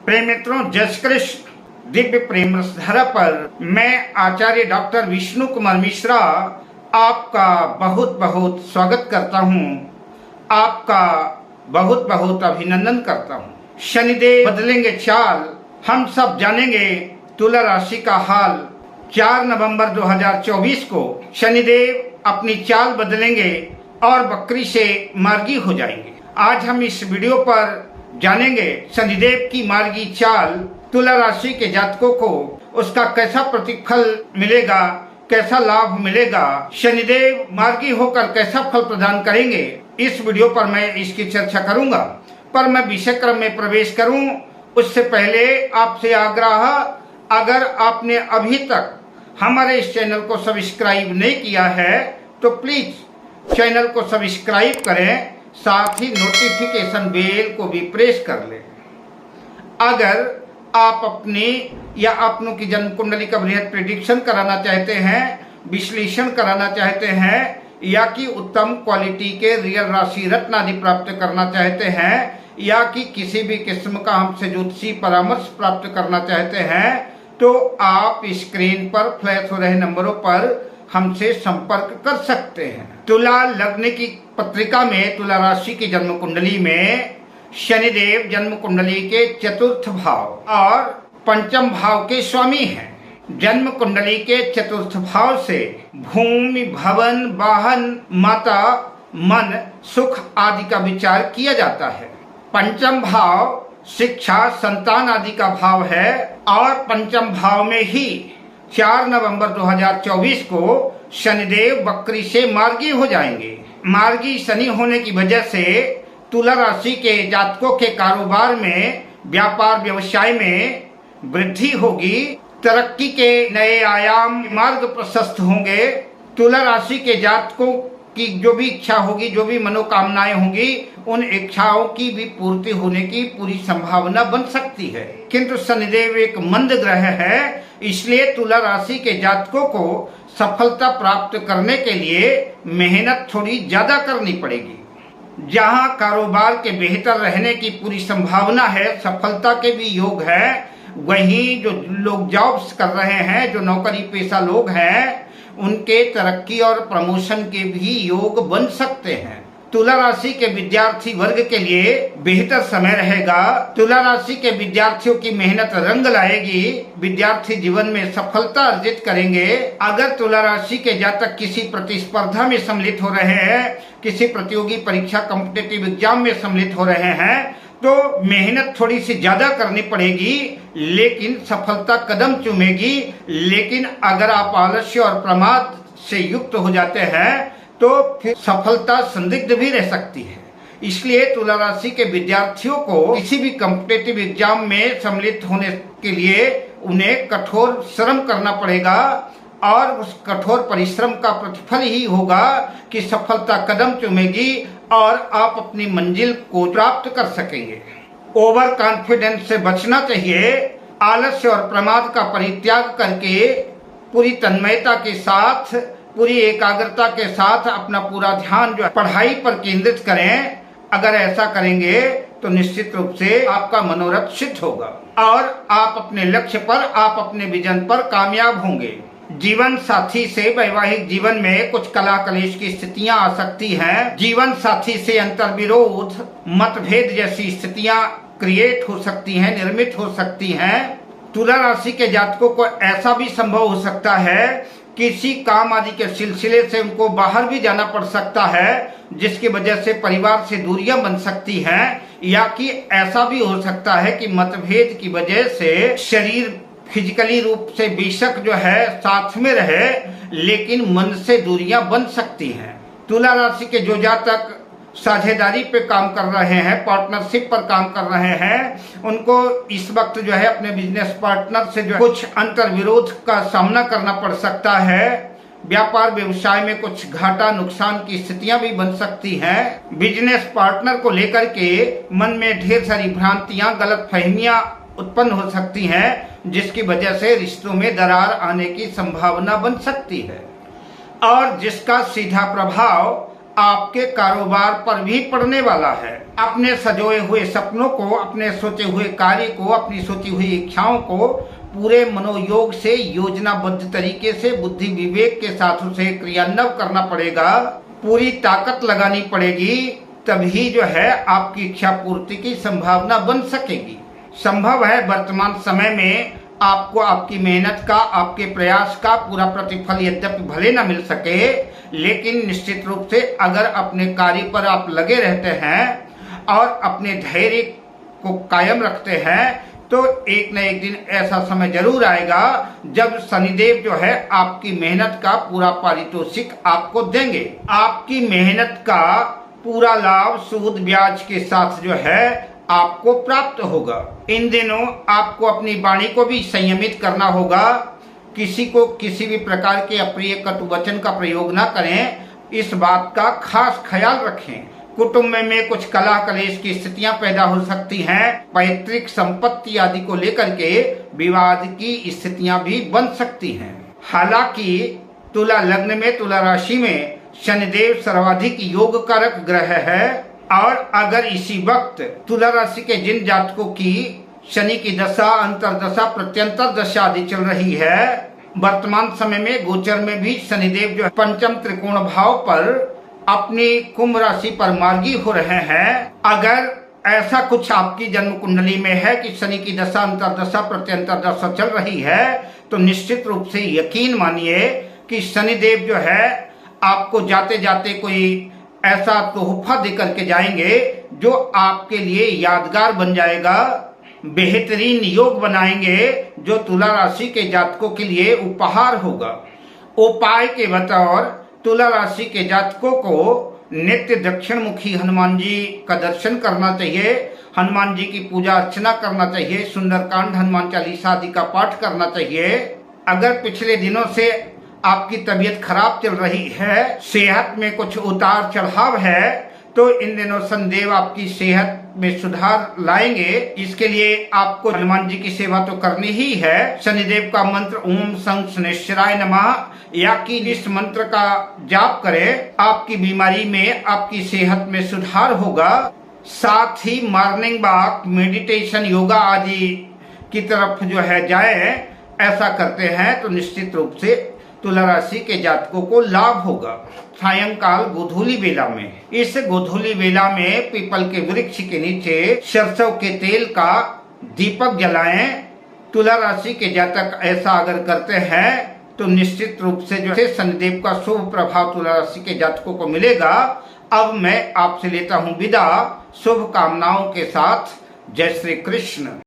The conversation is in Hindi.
प्रेम मित्रों, जय श्री कृष्ण। दिव्य प्रेम रसधारा पर मैं आचार्य डॉक्टर विष्णु कुमार मिश्रा आपका बहुत बहुत स्वागत करता हूं, आपका बहुत बहुत अभिनंदन करता हूं। शनिदेव बदलेंगे चाल, हम सब जानेंगे तुला राशि का हाल। 4 नवंबर 2024 को शनिदेव अपनी चाल बदलेंगे और बकरी से मार्गी हो जाएंगे। आज हम इस वीडियो पर जानेंगे शनिदेव की मार्गी चाल, तुला राशि के जातकों को उसका कैसा प्रतिफल मिलेगा, कैसा लाभ मिलेगा, शनिदेव मार्गी होकर कैसा फल प्रदान करेंगे। इस वीडियो पर मैं इसकी चर्चा करूंगा। पर मैं विषय क्रम में प्रवेश करूं उससे पहले आपसे आग्रह, अगर आपने अभी तक हमारे इस चैनल को सब्सक्राइब नहीं किया है तो प्लीज चैनल को सब्सक्राइब करें, साथ ही नोटिफिकेशन बेल को भी प्रेस कर लें। अगर आप अपनी या अपनों की जन्म कुंडली का बृहद प्रेडिक्शन कराना चाहते हैं, विश्लेषण कराना चाहते हैं, या कि उत्तम क्वालिटी के रियल राशि रत्न आदि प्राप्त करना चाहते हैं, या कि किसी भी किस्म का हमसे ज्योतिषी परामर्श प्राप्त करना चाहते हैं, तो आप स्क्रीन पर फ्लैश हो रहे नंबरों पर हमसे संपर्क कर सकते हैं। तुला लग्न की पत्रिका में तुला राशि की जन्म कुंडली में शनिदेव जन्म कुंडली के चतुर्थ भाव और पंचम भाव के स्वामी हैं। जन्म कुंडली के चतुर्थ भाव से भूमि, भवन, वाहन, माता, मन, सुख आदि का विचार किया जाता है। पंचम भाव शिक्षा, संतान आदि का भाव है और पंचम भाव में ही 4 नवंबर 2024 को शनिदेव बकरी से मार्गी हो जाएंगे। मार्गी शनि होने की वजह से तुला राशि के जातकों के कारोबार में, व्यापार व्यवसाय में वृद्धि होगी, तरक्की के नए आयाम, मार्ग प्रशस्त होंगे। तुला राशि के जातकों की जो भी इच्छा होगी, जो भी मनोकामनाएं होंगी, उन इच्छाओं की भी पूर्ति होने की पूरी संभावना बन सकती है। किंतु शनिदेव एक मंद ग्रह है, इसलिए तुला राशि के जातकों को सफलता प्राप्त करने के लिए मेहनत थोड़ी ज्यादा करनी पड़ेगी। जहां कारोबार के बेहतर रहने की पूरी संभावना है, सफलता के भी योग है, वहीं जो लोग जॉब्स कर रहे हैं, जो नौकरी पेशा लोग हैं, उनके तरक्की और प्रमोशन के भी योग बन सकते हैं। तुला राशि के विद्यार्थी वर्ग के लिए बेहतर समय रहेगा। तुला राशि के विद्यार्थियों की मेहनत रंग लाएगी, विद्यार्थी जीवन में सफलता अर्जित करेंगे। अगर तुला राशि के जातक किसी प्रतिस्पर्धा में सम्मिलित हो रहे हैं, किसी प्रतियोगी परीक्षा कॉम्पिटिटिव एग्जाम में सम्मिलित हो रहे हैं, तो मेहनत थोड़ी सी ज्यादा करनी पड़ेगी, लेकिन सफलता कदम चूमेगी। लेकिन अगर आप आलस्य और प्रमाद से युक्त हो जाते हैं तो फिर सफलता संदिग्ध भी रह सकती है। इसलिए तुला राशि के विद्यार्थियों को किसी भी कॉम्पिटिटिव एग्जाम में सम्मिलित होने के लिए उन्हें कठोर श्रम करना पड़ेगा और उस कठोर परिश्रम का प्रतिफल ही होगा कि सफलता कदम चूमेगी और आप अपनी मंजिल को प्राप्त कर सकेंगे। ओवर कॉन्फिडेंस से बचना चाहिए। आलस्य और प्रमाद का परित्याग करके पूरी तन्मयता के साथ, पूरी एकाग्रता के साथ अपना पूरा ध्यान जो पढ़ाई पर केंद्रित करें। अगर ऐसा करेंगे तो निश्चित रूप से आपका मनोरथ सिद्ध होगा और आप अपने लक्ष्य पर, आप अपने विजन पर कामयाब होंगे। जीवन साथी से वैवाहिक जीवन में कुछ कला कलेश की स्थितियां आ सकती हैं। जीवन साथी से अंतर्विरोध, मतभेद जैसी स्थितियां क्रिएट हो सकती हैं, निर्मित हो सकती हैं। तुला राशि के जातकों को ऐसा भी संभव हो सकता है, किसी काम आदि के सिलसिले से उनको बाहर भी जाना पड़ सकता है, जिसकी वजह से परिवार से दूरियां बन सकती हैं, या कि ऐसा भी हो सकता है कि मतभेद की वजह से शरीर फिजिकली रूप से बेशक जो है साथ में रहे, लेकिन मन से दूरियां बन सकती हैं। तुला राशि के जो जातक साझेदारी पे काम कर रहे हैं, पार्टनरशिप पर काम कर रहे हैं, उनको इस वक्त जो है अपने बिजनेस पार्टनर से जो कुछ अंतर विरोध का सामना करना पड़ सकता है। व्यापार व्यवसाय में कुछ घाटा नुकसान की स्थितियां भी बन सकती हैं। बिजनेस पार्टनर को लेकर के मन में ढेर सारी भ्रांतियां, गलतफहमियां उत्पन्न हो सकती हैं, जिसकी वजह से रिश्तों में दरार आने की संभावना बन सकती है और जिसका सीधा प्रभाव आपके कारोबार पर भी पड़ने वाला है। अपने सजोए हुए सपनों को, अपने सोचे हुए कार्य को, अपनी सोची हुई इच्छाओं को पूरे मनोयोग से योजनाबद्ध तरीके से बुद्धि विवेक के साथ उसे क्रियान्वय करना पड़ेगा, पूरी ताकत लगानी पड़ेगी, तभी जो है आपकी इच्छा पूर्ति की संभावना बन सकेगी। संभव है वर्तमान समय में आपको आपकी मेहनत का, आपके प्रयास का पूरा प्रतिफल यद्यपि भले न मिल सके, लेकिन निश्चित रूप से अगर अपने कार्य पर आप लगे रहते हैं और अपने धैर्य को कायम रखते हैं तो एक न एक दिन ऐसा समय जरूर आएगा जब शनिदेव जो है आपकी मेहनत का पूरा पारितोषिक आपको देंगे। आपकी मेहनत का पूरा लाभ सूद ब्याज के साथ जो है आपको प्राप्त होगा। इन दिनों आपको अपनी वाणी को भी संयमित करना होगा। किसी को किसी भी प्रकार के अप्रिय कटु वचन का प्रयोग न करें, इस बात का खास ख्याल रखें। कुटुंब में कुछ कलह कलेश की स्थितियां पैदा हो सकती हैं। पैतृक संपत्ति आदि को लेकर के विवाद की स्थितियां भी बन सकती हैं। हालांकि तुला लग्न में, तुला राशि में शनिदेव सर्वाधिक योग कारक ग्रह है और अगर इसी वक्त तुला राशि के जिन जातकों की शनि की दशा, अंतरदशा, प्रत्यंतर दशा आदि चल रही है, वर्तमान समय में गोचर में भी शनिदेव जो पंचम त्रिकोण भाव पर अपनी कुंभ राशि पर मार्गी हो रहे हैं, अगर ऐसा कुछ आपकी जन्म कुंडली में है कि शनि की दशा, अंतरदशा, प्रत्यंतर दशा चल रही है, तो निश्चित रूप से यकीन मानिए कि शनिदेव जो है आपको जाते जाते कोई ऐसा तोहफा देकर के जाएंगे जो आपके लिए यादगार बन जाएगा, बेहतरीन योग बनाएंगे जो तुला राशि के जातकों के लिए उपहार होगा। उपाय के बतौर तुला राशि के जातकों को नित्य दक्षिण मुखी हनुमान जी का दर्शन करना चाहिए, हनुमान जी की पूजा अर्चना करना चाहिए, सुंदरकांड, हनुमान चालीसा आदि का पाठ करना चाहिए। अगर पिछले दिनों से आपकी तबीयत खराब चल रही है, सेहत में कुछ उतार चढ़ाव है, तो इन दिनों शनिदेव आपकी सेहत में सुधार लाएंगे। इसके लिए आपको हनुमान जी की सेवा तो करनी ही है। शनिदेव का मंत्र ओम शं शनैश्चराय नमः या कि इस मंत्र का जाप करें, आपकी बीमारी में, आपकी सेहत में सुधार होगा। साथ ही मॉर्निंग वॉक, मेडिटेशन, योगा आदि की तरफ जो है जाए, ऐसा करते हैं तो निश्चित रूप से तुला राशि के जातकों को लाभ होगा। सायंकाल गोधूली बेला में, इस गोधूली बेला में पीपल के वृक्ष के नीचे सरसों के तेल का दीपक जलाएं। तुला राशि के जातक ऐसा अगर करते हैं तो निश्चित रूप से जो है शनिदेव का शुभ प्रभाव तुला राशि के जातकों को मिलेगा। अब मैं आपसे लेता हूं विदा शुभ कामनाओं के साथ। जय श्री कृष्ण।